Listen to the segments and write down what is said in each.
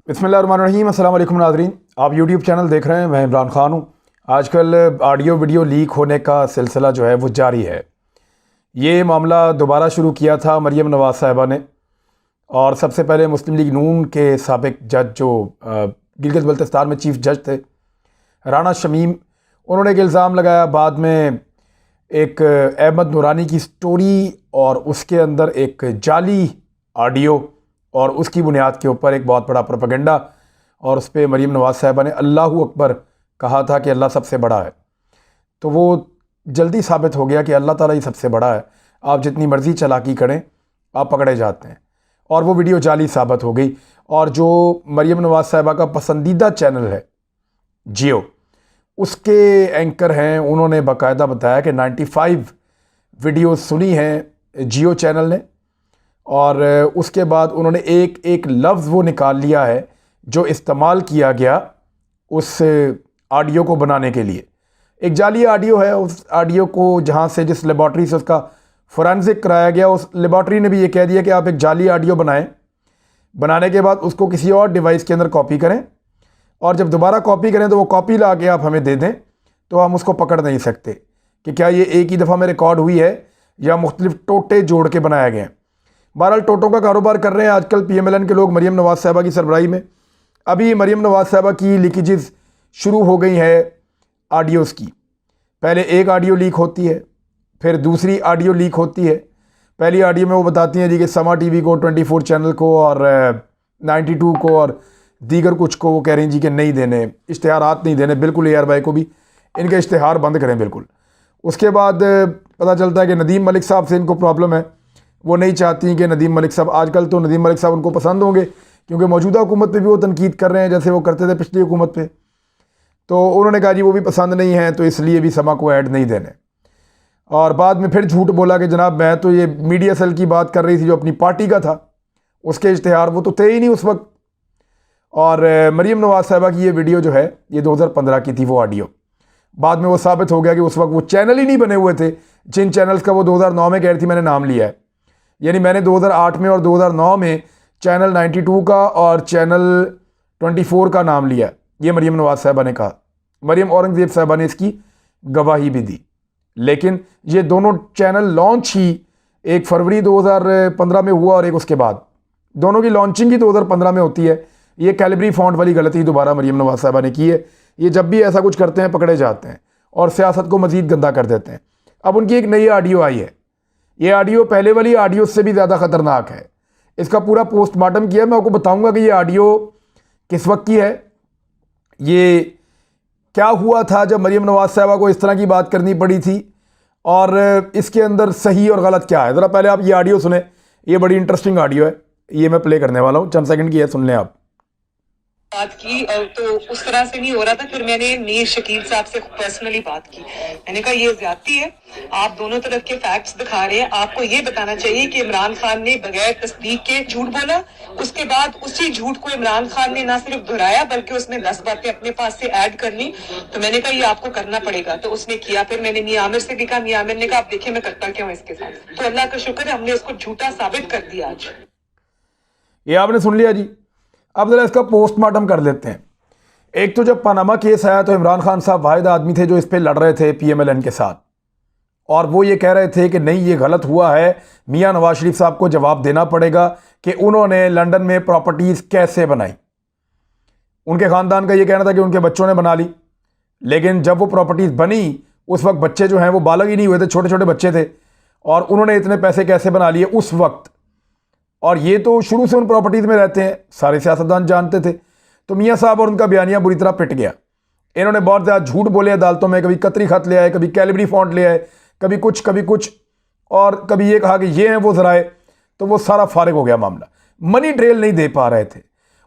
बिस्मिल्लाहिर्रहमानिर्रहीम। अस्सलाम वालेकुम नाज़रीन, आप यूट्यूब चैनल देख रहे हैं। मैं इमरान ख़ान हूँ। आजकल ऑडियो वीडियो लीक होने का सिलसिला जो है वो जारी है। ये मामला दोबारा शुरू किया था मरीम नवाज़ साहिबा ने, और सबसे पहले मुस्लिम लीग नून के साबिक जज जो गिलगित बल्तिस्तान में चीफ जज थे राना शमीम, उन्होंने एक इल्ज़ाम लगाया। बाद में एक अहमद नूरानी की स्टोरी और उसके अंदर एक जाली ऑडियो और उसकी बुनियाद के ऊपर एक बहुत बड़ा प्रोपेगेंडा, और उस पर मरीम नवाज़ साहिबा ने अल्लाहू अकबर कहा था कि अल्लाह सबसे बड़ा है। तो वो जल्दी साबित हो गया कि अल्लाह ताला ही सबसे बड़ा है। आप जितनी मर्ज़ी चालाकी करें आप पकड़े जाते हैं, और वो वीडियो जाली साबित हो गई। और जो मरीम नवाज़ साहिबा का पसंदीदा चैनल है जियो, उसके एंकर हैं, उन्होंने बाकायदा बताया कि 95 वीडियो सुनी हैं जियो चैनल ने, और उसके बाद उन्होंने एक एक लफ्ज़ वो निकाल लिया है जो इस्तेमाल किया गया उस ऑडियो को बनाने के लिए। एक जाली ऑडियो है। उस ऑडियो को जहाँ से जिस लेबॉर्ट्री से उसका फोरेंसिक कराया गया, उस लेबॉर्ट्री ने भी ये कह दिया कि आप एक जाली ऑडियो बनाएं, बनाने के बाद उसको किसी और डिवाइस के अंदर कॉपी करें, और जब दोबारा कॉपी करें तो वो कॉपी ला के आप हमें दे दें, तो हम उसको पकड़ नहीं सकते कि क्या ये एक ही दफ़ा में रिकॉर्ड हुई है या मुख्तलिफ टोटे जोड़ के बनाया गया है। बहरहाल टोटों का कारोबार कर रहे हैं आजकल PMLN के लोग मरीम नवाज़ साहिबा की सरबराही में। अभी मरीम नवाज़ साहिबा की लीकेजेस शुरू हो गई है ऑडियोज़ की। पहले एक ऑडियो लीक होती है, फिर दूसरी ऑडियो लीक होती है। पहली ऑडियो में वो बताती हैं जी कि समा TV को, 24 चैनल को और 92 को और दीगर कुछ को वो कह रही हैं जी कि नहीं देने, इश्तिहारात नहीं देने, बिल्कुल ARY को भी इनके इश्तिहार बंद करें बिल्कुल। उसके बाद पता चलता है कि नदीम मलिक साहब से इनको प्रॉब्लम है। वो नहीं चाहती कि नदीम मलिक साहब, आजकल तो नदीम मलिक साहब उनको पसंद होंगे क्योंकि मौजूदा हुकूमत पे भी वो तनकीद कर रहे हैं जैसे वो करते थे पिछली हुकूमत पे। तो उन्होंने कहा जी वो भी पसंद नहीं है, तो इसलिए भी समा को ऐड नहीं देने। और बाद में फिर झूठ बोला कि जनाब मैं तो ये मीडिया सेल की बात कर रही थी जो अपनी पार्टी का था, उसके इश्तिहार वो तो थे ही नहीं उस वक्त। और मरीम नवाज़ साहिबा की ये वीडियो जो है ये 2015 की थी वो ऑडियो। बाद में वो साबित हो गया कि उस वक्त वो चैनल ही नहीं बने हुए थे जिन चैनल्स का वो 2009 में कह रही थी मैंने नाम लिया है। यानी मैंने 2008 में और 2009 में चैनल 92 का और चैनल 24 का नाम लिया, ये मरीम नवाज़ साहिबा ने कहा। मरीम औरंगज़ेब साहिबा ने इसकी गवाही भी दी। लेकिन ये दोनों चैनल लॉन्च ही 1 फरवरी 2015 में हुआ, और एक उसके बाद दोनों की लॉन्चिंग ही 2015 में होती है। ये कैलिब्री फॉन्ट वाली गलती दोबारा मरीम नवाज़ साहिबा ने की है। ये जब भी ऐसा कुछ करते हैं पकड़े जाते हैं और सियासत को मज़ीद गंदा कर देते हैं। अब उनकी एक नई ऑडियो आई है। ये ऑडियो पहले वाली ऑडियो से भी ज़्यादा ख़तरनाक है। इसका पूरा पोस्टमार्टम किया, मैं आपको बताऊंगा कि ये ऑडियो किस वक्त की है, ये क्या हुआ था जब मरीम नवाज़ साहिबा को इस तरह की बात करनी पड़ी थी, और इसके अंदर सही और गलत क्या है। ज़रा पहले आप ये ऑडियो सुने, ये बड़ी इंटरेस्टिंग ऑडियो है, ये मैं प्ले करने वाला हूँ, चंद सेकंड की है, सुन लें आप। बात की तो उस तरह से नहीं हो रहा था। फिर मैंने मीर शकील साहब से पर्सनली बात की। मैंने कहा ये ज्यादती है, आप दोनों तरफ के फैक्ट्स दिखा रहे हैं। आपको ये बताना चाहिए कि इमरान खान ने बगैर तस्दीक के झूठ बोला, उसके बाद उसी झूठ को इमरान खान ने ना सिर्फ दोहराया बल्कि उसने 10 बातें अपने पास से ऐड कर ली। तो मैंने कहा ये आपको करना पड़ेगा, तो उसने किया। फिर मैंने मियां आमिर से भी कहा, मियां आमिर ने कहा आप देखिए मैं करता क्यों इसके साथ। तो अल्लाह का शुक्र है हमने उसको झूठा साबित कर दिया आज। ये आपने सुन लिया जी। अब जरा इसका पोस्टमार्टम कर लेते हैं। एक तो जब पनामा केस आया तो इमरान खान साहब वाहिद आदमी थे जो इस पे लड़ रहे थे PMLN के साथ, और वो ये कह रहे थे कि नहीं ये गलत हुआ है, मियां नवाज शरीफ साहब को जवाब देना पड़ेगा कि उन्होंने लंदन में प्रॉपर्टीज़ कैसे बनाई। उनके ख़ानदान का ये कहना था कि उनके बच्चों ने बना ली, लेकिन जब वो प्रॉपर्टीज़ बनी उस वक्त बच्चे जो हैं वो बालग ही नहीं हुए थे, छोटे छोटे बच्चे थे, और उन्होंने इतने पैसे कैसे बना लिए उस वक्त। और ये तो शुरू से उन प्रॉपर्टीज़ में रहते हैं, सारे सियासतदान जानते थे। तो मियाँ साहब और उनका बयानिया बुरी तरह पिट गया। इन्होंने बहुत ज़्यादा झूठ बोले अदालतों में, कभी कतरी खत ले आए, कभी कैलिब्री फॉन्ट ले आए, कभी कुछ, और कभी ये कहा कि ये हैं वो ज़राए। तो वो सारा फारिग हो गया मामला। मनी ट्रेल नहीं दे पा रहे थे।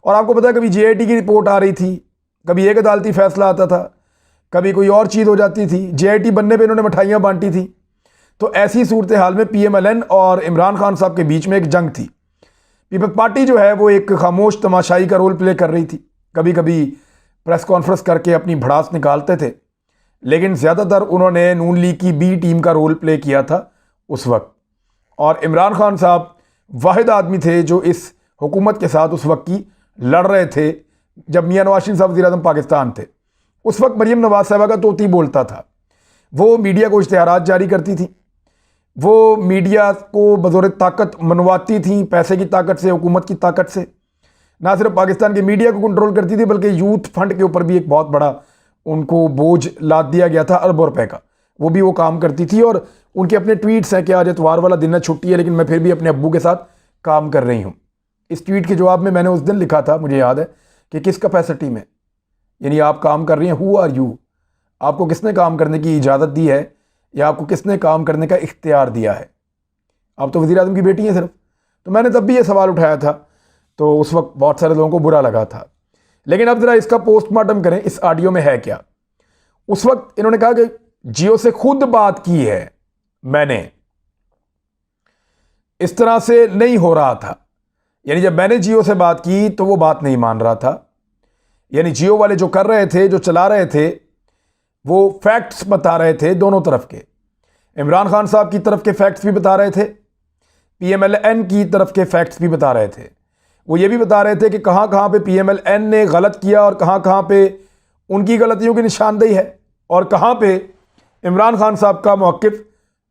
और आपको पता है कभी JIT की रिपोर्ट आ रही थी, कभी एक अदालती फैसला आता था, कभी कोई और चीज़ हो जाती थी। JIT बनने पर इन्होंने मिठाइयाँ बांटी थी। तो ऐसी सूरत हाल में PMLN और इमरान खान साहब के बीच में एक जंग थी। पीपल्स पार्टी जो है वो एक खामोश तमाशाई का रोल प्ले कर रही थी। कभी कभी प्रेस कॉन्फ्रेंस करके अपनी भड़ास निकालते थे, लेकिन ज़्यादातर उन्होंने नून लीग की B टीम का रोल प्ले किया था उस वक्त। और इमरान खान साहब वाहिद आदमी थे जो इस हुकूमत के साथ उस वक्त की लड़ रहे थे, जब मियां नवाज शरीफ साहब वज़ीर-ए-आज़म पाकिस्तान थे, उस वक्त मरियम नवाज साहिबा का तोती बोलता था। वो मीडिया को इश्तिहारात जारी करती थी, वो मीडिया को बज़ौर ताकत मनवाती थी, पैसे की ताकत से, हुकूमत की ताकत से। ना सिर्फ पाकिस्तान के मीडिया को कंट्रोल करती थी, बल्कि यूथ फंड के ऊपर भी एक बहुत बड़ा उनको बोझ लाद दिया गया था, अरबों रुपए का। वो भी वो काम करती थी और उनके अपने ट्वीट्स हैं कि आज इतवार वाला दिन है, छुट्टी है, लेकिन मैं फिर भी अपने अब्बू के साथ काम कर रही हूँ। इस ट्वीट के जवाब में मैंने उस दिन लिखा था, मुझे याद है, कि किस कैपेसिटी में, यानी आप काम कर रही हैं, हु आर यू, आपको किसने काम करने की इजाज़त दी है या आपको किसने काम करने का इख्तियार दिया है? आप तो वज़ीर-ए-आज़म की बेटी हैं सिर्फ। तो मैंने तब भी ये सवाल उठाया था, तो उस वक्त बहुत सारे लोगों को बुरा लगा था। लेकिन अब ज़रा इसका पोस्टमार्टम करें, इस ऑडियो में है क्या। उस वक्त इन्होंने कहा कि जियो से खुद बात की है मैंने, इस तरह से नहीं हो रहा था। यानी जब मैंने जियो से बात की तो वो बात नहीं मान रहा था। यानी जियो वाले जो कर रहे थे, जो चला रहे थे, वो फैक्ट्स बता रहे थे दोनों तरफ के। इमरान खान साहब की तरफ के फैक्ट्स भी बता रहे थे, PMLN की तरफ के फैक्ट्स भी बता रहे थे। वो ये भी बता रहे थे कि कहाँ कहाँ पे PMLN ने गलत किया और कहाँ कहाँ पे उनकी गलतियों की निशानदेही है और कहाँ पे इमरान खान साहब का मौक़िफ़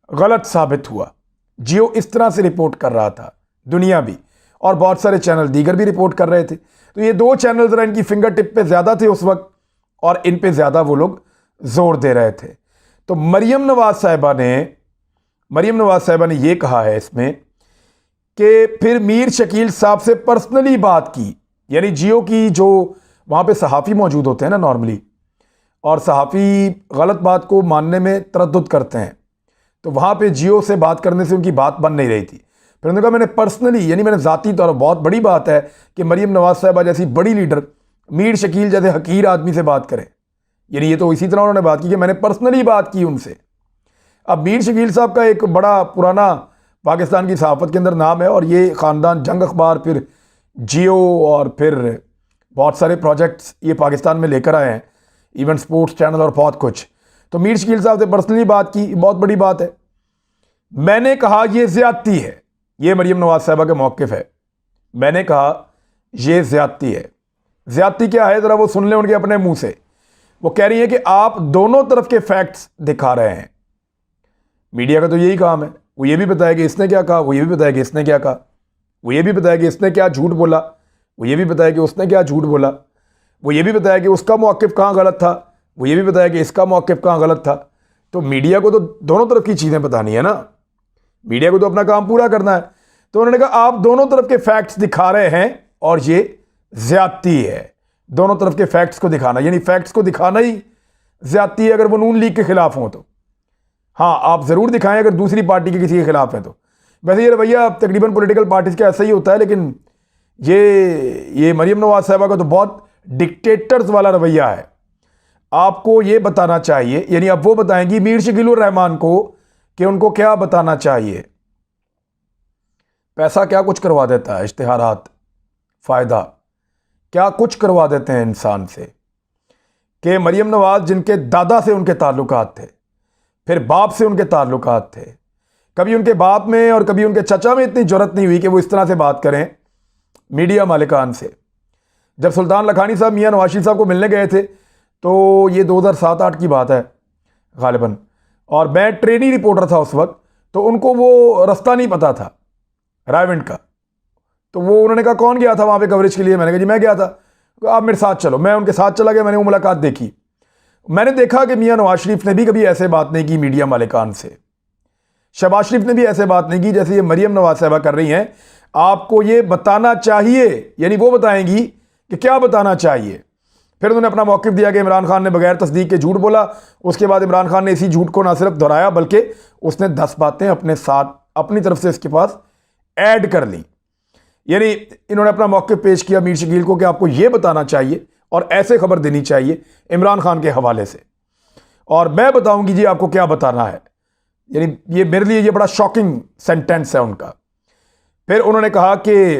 गलत साबित हुआ। जियो इस तरह से रिपोर्ट कर रहा था, दुनिया भी, और बहुत सारे चैनल दीगर भी रिपोर्ट कर रहे थे। तो ये दो चैनल ज़रा इनकी फिंगर टिप पे ज़्यादा थे उस वक्त और इन पे ज़्यादा वो लोग जोर दे रहे थे। तो मरियम नवाज साहिबा ने ये कहा है इसमें कि फिर मीर शकील साहब से पर्सनली बात की। यानी जियो की जो वहाँ पे सहाफ़ी मौजूद होते हैं ना नॉर्मली, और सहाफ़ी गलत बात को मानने में तरद्दुद करते हैं, तो वहाँ पे जियो से बात करने से उनकी बात बन नहीं रही थी। फिर उन्होंने कहा मैंने पर्सनली, यानी मैंने ज़ाती तौर पर, बहुत बड़ी बात है कि मरियम नवाज साहिबा जैसी बड़ी लीडर मीर शकील जैसे हकीर आदमी से बात करें। यानी ये तो इसी तरह उन्होंने बात की कि मैंने पर्सनली बात की उनसे। अब मीर शकील साहब का एक बड़ा पुराना पाकिस्तान की सहाफ़त के अंदर नाम है और ये ख़ानदान जंग अखबार, फिर जियो और फिर बहुत सारे प्रोजेक्ट्स ये पाकिस्तान में लेकर आए हैं, इवन स्पोर्ट्स चैनल और बहुत कुछ। तो मीर शकील साहब से पर्सनली बात की, बहुत बड़ी बात है। मैंने कहा ये ज़्यादती है, ये मरियम नवाज साहिबा का मौक़िफ़ है। मैंने कहा ये ज़्यादती है। ज़्यादती क्या है ज़रा वो सुन लें उनके अपने मुंह से। वो कह रही है कि आप दोनों तरफ के फैक्ट्स दिखा रहे हैं। मीडिया का तो यही काम है, वो ये भी बताया कि इसने क्या कहा, वो ये भी बताया कि इसने क्या कहा, वो ये भी बताया कि इसने क्या झूठ बोला, वो ये भी बताया कि उसने क्या झूठ बोला, वो ये भी बताया कि उसका मौक़िफ़ कहाँ गलत था, वो ये भी बताया कि इसका मौक़िफ़ कहाँ गलत था। तो मीडिया को तो दोनों तरफ की चीज़ें बतानी है ना, मीडिया को तो अपना काम पूरा करना है। तो उन्होंने कहा आप दोनों तरफ के फैक्ट्स दिखा रहे हैं और ये ज़्यादती है। दोनों तरफ के फैक्ट्स को दिखाना, यानी फैक्ट्स को दिखाना ही ज़्यादती है अगर वो नून लीग के खिलाफ हों तो। हाँ, आप ज़रूर दिखाएं अगर दूसरी पार्टी के किसी के खिलाफ है तो। वैसे ये रवैया तकरीबन पॉलिटिकल पार्टीज़ का ऐसा ही होता है, लेकिन ये मरियम नवाज साहिबा का तो बहुत डिक्टेटर्स वाला रवैया है। आपको ये बताना चाहिए, यानी अब वो बताएंगी मीर शकील उर रहमान को कि उनको क्या बताना चाहिए। पैसा क्या कुछ करवा देता है, इश्तिहारात, फ़ायदा क्या कुछ करवा देते हैं इंसान से। कि मरियम नवाज जिनके दादा से उनके ताल्लुकात थे, फिर बाप से उनके ताल्लुकात थे, कभी उनके बाप में और कभी उनके चचा में इतनी जरूरत नहीं हुई कि वो इस तरह से बात करें मीडिया मालिकान से। जब सुल्तान लखानी साहब मियां नवाज शरीफ साहब को मिलने गए थे, तो ये 2007-8 की बात है गालिबन, और मैं ट्रेनी रिपोर्टर था उस वक्त, तो उनको वो रास्ता नहीं पता था रायविंड का। तो वो उन्होंने कहा कौन गया था वहाँ पे कवरेज के लिए? मैंने कहा जी मैं गया था। आप मेरे साथ चलो। मैं उनके साथ चला गया, मैंने वो मुलाकात देखी। मैंने देखा कि मियां नवाज शरीफ ने भी कभी ऐसे बात नहीं की मीडिया मालिकान से, शहबाज शरीफ ने भी ऐसे बात नहीं की जैसे ये मरियम नवाज साहिबा कर रही हैं। आपको ये बताना चाहिए, यानी वो बताएंगी कि क्या बताना चाहिए। फिर उन्होंने अपना मौक़िफ़ दिया कि इमरान खान ने बगैर तस्दीक के झूठ बोला। उसके बाद इमरान खान ने इसी झूठ को ना सिर्फ दोहराया बल्कि उसने 10 बातें अपने साथ अपनी तरफ से इसके पास ऐड कर ली। यानी इन्होंने अपना मौक़िफ़ पेश किया मीर शकील को कि आपको ये बताना चाहिए और ऐसे खबर देनी चाहिए इमरान खान के हवाले से, और मैं बताऊंगी जी आपको क्या बताना है। यानी ये मेरे लिए ये बड़ा शॉकिंग सेंटेंस है उनका। फिर उन्होंने कहा कि,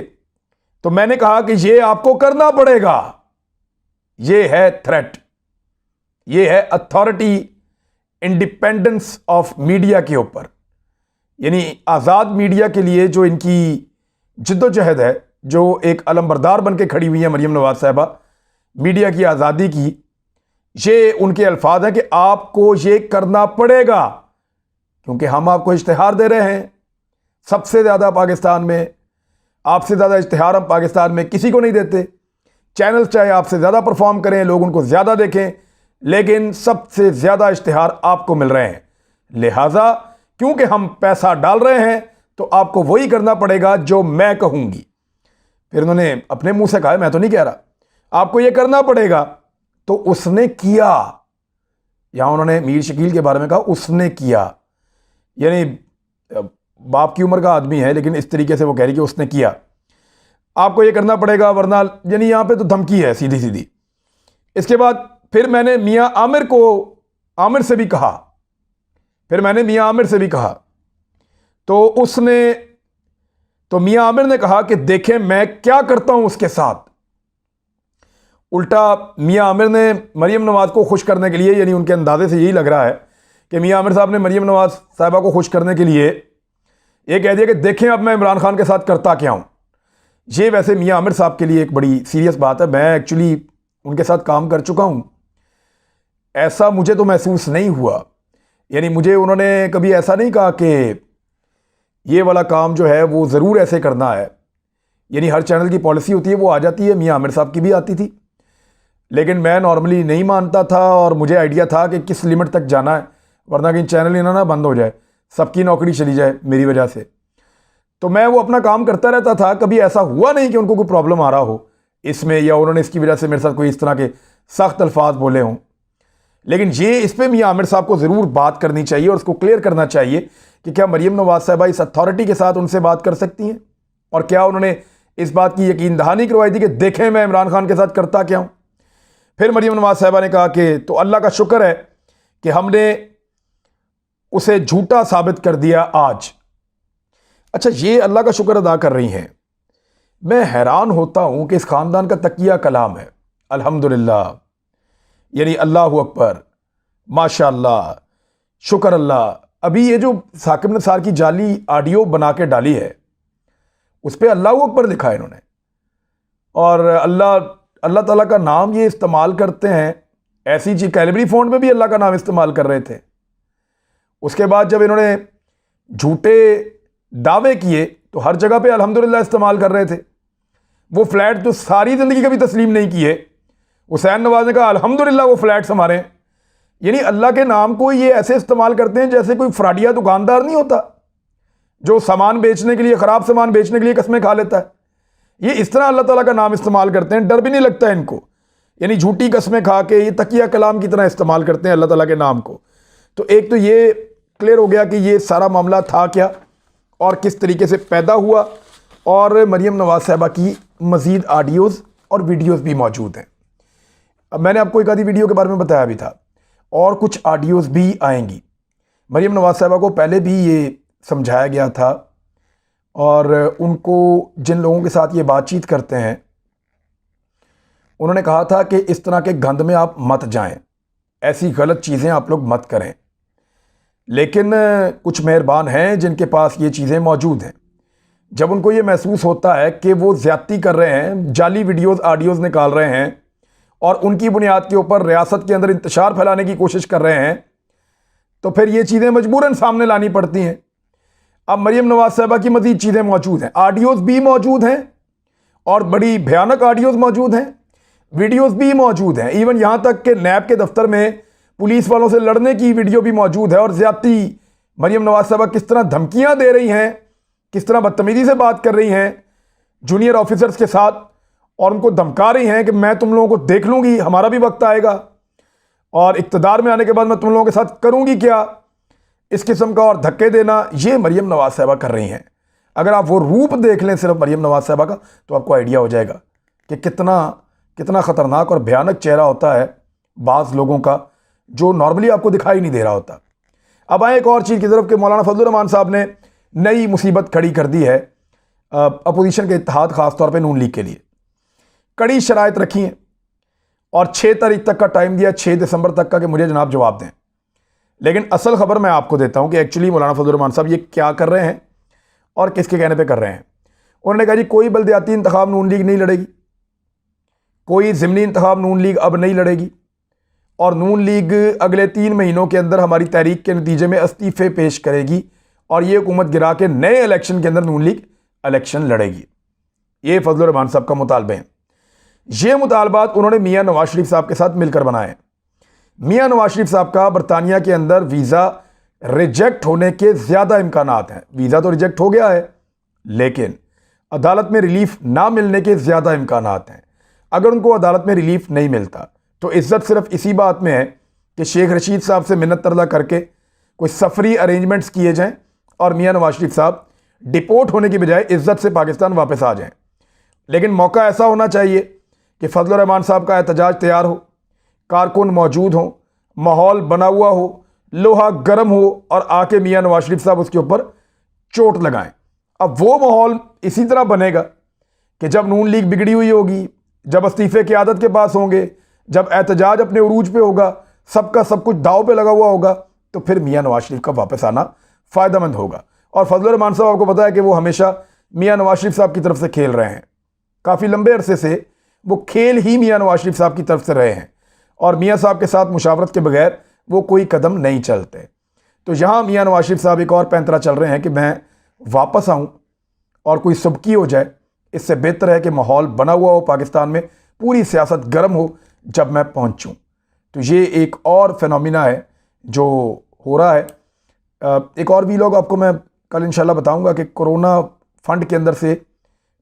तो मैंने कहा कि ये आपको करना पड़ेगा, ये है थ्रेट, ये है अथॉरिटी इंडिपेंडेंस ऑफ मीडिया के ऊपर। यानी आज़ाद मीडिया के लिए जो इनकी जिद्दोजहद है, जो एक अलमबरदार बन के खड़ी हुई है मरीम नवाज साहिबा मीडिया की आज़ादी की, ये उनके अल्फाज हैं कि आपको ये करना पड़ेगा क्योंकि हम आपको इश्तिहार दे रहे हैं सबसे ज़्यादा पाकिस्तान में। आपसे ज़्यादा इश्तिहार हम पाकिस्तान में किसी को नहीं देते। चैनल्स चाहे आपसे ज़्यादा परफॉर्म करें, लोग उनको ज़्यादा देखें, लेकिन सबसे ज़्यादा इश्तिहार आपको मिल रहे हैं। लिहाजा क्योंकि हम पैसा डाल रहे हैं तो आपको वही करना पड़ेगा जो मैं कहूँगी। फिर उन्होंने अपने मुंह से कहा, मैं तो नहीं कह रहा, आपको ये करना पड़ेगा। तो उसने किया। यहां उन्होंने मीर शकील के बारे में कहा उसने किया, यानी बाप की उम्र का आदमी है लेकिन इस तरीके से वो कह रही कि उसने किया, आपको ये करना पड़ेगा वरना, यानी यहां पे तो धमकी है सीधी सीधी। इसके बाद फिर मैंने मियां आमिर से भी कहा, तो मियां आमिर ने कहा कि देखें मैं क्या करता हूं उसके साथ। उल्टा मियां आमिर ने मरीम नवाज को खुश करने के लिए, यानी उनके अंदाजे से यही लग रहा है कि मियां आमिर साहब ने मरीम नवाज साहिबा को खुश करने के लिए ये कह दिया कि देखें अब मैं इमरान खान के साथ करता क्या हूं। ये वैसे मियां आमिर साहब के लिए एक बड़ी सीरियस बात है। मैं एक्चुअली उनके साथ काम कर चुका हूं, ऐसा मुझे तो महसूस नहीं हुआ, यानी मुझे उन्होंने कभी ऐसा नहीं कहा कि ये वाला काम जो है वो ज़रूर ऐसे करना है। यानी हर चैनल की पॉलिसी होती है, वो आ जाती है, मियां आमिर साहब की भी आती थी, लेकिन मैं नॉर्मली नहीं मानता था और मुझे आइडिया था कि किस लिमिट तक जाना है वरना कहीं चैनल ही ना बंद हो जाए, सबकी नौकरी चली जाए मेरी वजह से। तो मैं वो अपना काम करता रहता था, कभी ऐसा हुआ नहीं कि उनको कोई प्रॉब्लम आ रहा हो इसमें या उन्होंने इसकी वजह से मेरे साथ कोई इस तरह के सख्त अल्फाज बोले हों। लेकिन ये इस पर मियां आमिर साहब को ज़रूर बात करनी चाहिए और उसको क्लियर करना चाहिए कि क्या मरीम नवाज साहिबा इस अथॉरिटी के साथ उनसे बात कर सकती हैं, और क्या उन्होंने इस बात की यकीन दहानी करवाई थी कि देखें मैं इमरान खान के साथ करता क्या हूं। फिर मरीम नवाज साहिबा ने कहा कि तो अल्लाह का शुक्र है कि हमने उसे झूठा साबित कर दिया आज। अच्छा, ये अल्लाह का शुक्र अदा कर रही हैं। मैं हैरान होता हूं कि इस खानदान का तकिया कलाम है अल्हम्दुलिल्लाह, यानी अल्लाहु अकबर, माशाअल्लाह, शुक्र अल्लाह। अभी ये जो साकिब निसार की जाली ऑडियो बना के डाली है उस पर अल्लाहु अकबर लिखा है इन्होंने, और अल्लाह ताला का नाम ये इस्तेमाल करते हैं। ऐसी चीज कैलिबरी फ़ॉन्ट में भी अल्लाह का नाम इस्तेमाल कर रहे थे। उसके बाद जब इन्होंने झूठे दावे किए तो हर जगह पे अल्हम्दुलिल्लाह इस्तेमाल कर रहे थे। वो फ्लैट जो सारी ज़िंदगी कभी तस्लीम नहीं किए, हुसैन नवाज ने कहा अल्हम्दुलिल्लाह वो फ्लैट्स हमारे हैं। यानी अल्लाह के नाम को ये ऐसे इस्तेमाल करते हैं जैसे कोई फ्राडिया दुकानदार नहीं होता जो सामान बेचने के लिए, ख़राब सामान बेचने के लिए कस्में खा लेता है। ये इस तरह अल्लाह ताला का नाम इस्तेमाल करते हैं, डर भी नहीं लगता है इनको, यानी झूठी कस्में खा के ये तकिया कलाम की तरह इस्तेमाल करते हैं अल्लाह ताला के नाम को। तो एक तो ये क्लियर हो गया कि ये सारा मामला था क्या और किस तरीके से पैदा हुआ, और मरीम नवाज साहिबा की मज़ीद ऑडियोज़ और वीडियोज़ भी मौजूद हैं। अब मैंने आपको एक आधी वीडियो के बारे में बताया भी था, और कुछ ऑडियोज़ भी आएंगी। मरीम नवाज साहिबा को पहले भी ये समझाया गया था, और उनको जिन लोगों के साथ ये बातचीत करते हैं उन्होंने कहा था कि इस तरह के गंद में आप मत जाएं, ऐसी गलत चीज़ें आप लोग मत करें। लेकिन कुछ मेहरबान हैं जिनके पास ये चीज़ें मौजूद हैं। जब उनको ये महसूस होता है कि वो ज़्यादती कर रहे हैं, जाली वीडियोज़ ऑडियोज़ निकाल रहे हैं और उनकी बुनियाद के ऊपर रियासत के अंदर इंतशार फैलाने की कोशिश कर रहे हैं, तो फिर ये चीज़ें मजबूरन सामने लानी पड़ती हैं। अब मरीम नवाज साहिबा की मज़ीद चीज़ें मौजूद हैं, ऑडियोज़ भी मौजूद हैं और बड़ी भयानक ऑडियोज़ मौजूद हैं, वीडियोज़ भी मौजूद हैं। इवन यहाँ तक कि नैब के दफ्तर में पुलिस वालों से लड़ने की वीडियो भी मौजूद है, और ज़्यादती मरीम नवाज साहिबा किस तरह धमकियाँ दे रही हैं, किस तरह बदतमीज़ी से बात कर रही हैं जूनियर ऑफिसर्स के साथ, और उनको धमका रही हैं कि मैं तुम लोगों को देख लूँगी, हमारा भी वक्त आएगा और इक़्तिदार में आने के बाद मैं तुम लोगों के साथ करूँगी क्या, इस किस्म का और धक्के देना ये मरीम नवाज साहिबा कर रही हैं। अगर आप वो रूप देख लें सिर्फ मरीम नवाज साहिबा का तो आपको आइडिया हो जाएगा कि कितना ख़तरनाक और भयानक चेहरा होता है बाज़ लोगों का, जो नॉर्मली आपको दिखाई नहीं दे रहा होता। अब आए एक और चीज़ की तरफ कि मौलाना फजलुर रहमान साहब ने नई मुसीबत खड़ी कर दी है अपोजिशन के इत्तेहाद, ख़ासतौर पर नून लीग के लिए। कड़ी शराइत रखी हैं और 6 तारीख तक का टाइम दिया, 6 दिसंबर तक का, कि मुझे जनाब जवाब दें। लेकिन असल खबर मैं आपको देता हूं कि एक्चुअली मौलाना फजलुर रहमान साहब ये क्या कर रहे हैं और किसके कहने पे कर रहे हैं। उन्होंने कहा जी कोई बल्दियाती इंतखाब नून लीग नहीं लड़ेगी, कोई ज़िमनी इंतखाब नून लीग अब नहीं लड़ेगी, और नून लीग अगले 3 महीनों के अंदर हमारी तहरीक के नतीजे में इस्तीफ़े पेश करेगी और ये हुकूमत गिरा के नए इलेक्शन के अंदर नून लीग इलेक्शन लड़ेगी। ये फजलुर रहमान साहब का मुतालबे हैं। ये मुतालबात उन्होंने मियाँ नवाज शरीफ साहब के साथ मिलकर बनाए। मियाँ नवाज शरीफ साहब का बरतानिया के अंदर वीज़ा रिजेक्ट होने के ज़्यादा इम्कानात हैं। वीज़ा तो रिजेक्ट हो गया है, लेकिन अदालत में रिलीफ ना मिलने के ज़्यादा इम्कानात हैं। अगर उनको अदालत में रिलीफ नहीं मिलता तो इज़्ज़त सिर्फ इसी बात में है कि शेख रशीद साहब से मिन्नत तरला करके कोई सफरी अरेंजमेंट्स किए जाएं और मियाँ नवाज शरीफ साहब डिपोर्ट होने की बजाय इज़्ज़त से पाकिस्तान वापस आ जाएं। लेकिन मौका ऐसा होना चाहिए कि फजलुर रहमान साहब का एहतजाज तैयार हो, कारकुन मौजूद हों, माहौल बना हुआ हो, लोहा गर्म हो और आके मियाँ नवाज शरीफ साहब उसके ऊपर चोट लगाएं। अब वो माहौल इसी तरह बनेगा कि जब नून लीग बिगड़ी हुई होगी, जब इस्तीफ़े की आदत के पास होंगे, जब एहतजाज अपने उरूज पे होगा, सबका सब कुछ दाव पे लगा हुआ होगा, तो फिर मियाँ नवाज शरीफ का वापस आना फ़ायदेमंद होगा। और फजलुर रहमान साहब आपको पता है कि वो हमेशा मियाँ नवाज शरीफ साहब की तरफ से खेल रहे हैं। काफ़ी लंबे अरसे से वो खेल ही मियाँ नवाज शरीफ साहब की तरफ से रहे हैं और मियाँ साहब के साथ मुशावरत के बगैर वो कोई कदम नहीं चलते। तो यहाँ मियाँ नवाज शरीफ साहब एक और पैंतरा चल रहे हैं कि मैं वापस आऊँ और कोई सबकी हो जाए। इससे बेहतर है कि माहौल बना हुआ हो पाकिस्तान में, पूरी सियासत गर्म हो जब मैं पहुँचूँ। तो ये एक और फिनोमिना है जो हो रहा है। एक और वीलॉग आपको मैं कल इंशाल्लाह बताऊंगा कि कोरोना फंड के अंदर से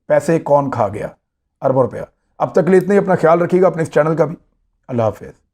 पैसे कौन खा गया, अरबों रुपया। अब तक के लिए इतना ही। अपना ख्याल रखिएगा, अपने इस चैनल का भी। अल्लाह हाफिज़।